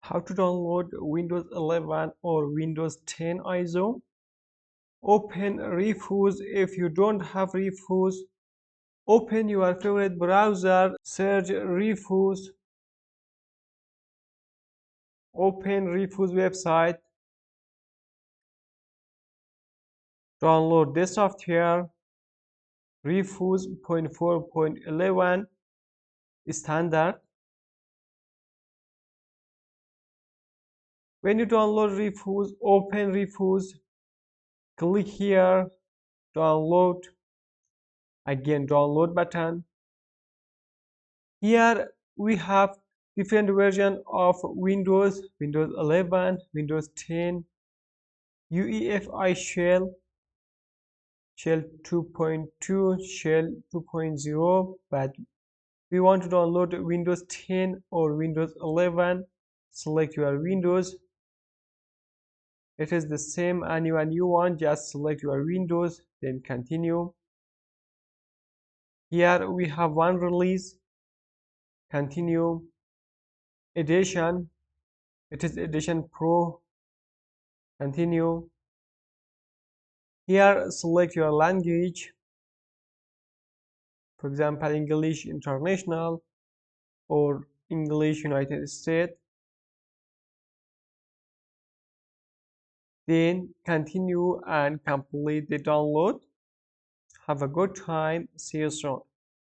How to download Windows 11 or Windows 10 ISO. Open Rufus. If you don't have Rufus, open your favorite browser, search Rufus, open Rufus website, download this software. Rufus 0.4.11 standard. When you download Rufus, open Rufus, click here, download, again download button. Here we have different version of Windows 11, Windows 10, UEFI shell 2.2, shell 2.0, but we want to download Windows 10 or Windows 11. Select your Windows. It is the same anyone you want, just select your Windows, then continue. Here we have one release, continue. Edition, it is Edition Pro, continue. Here select your language, for example English International or English United States. Then continue and complete the download. Have a good time. See you soon.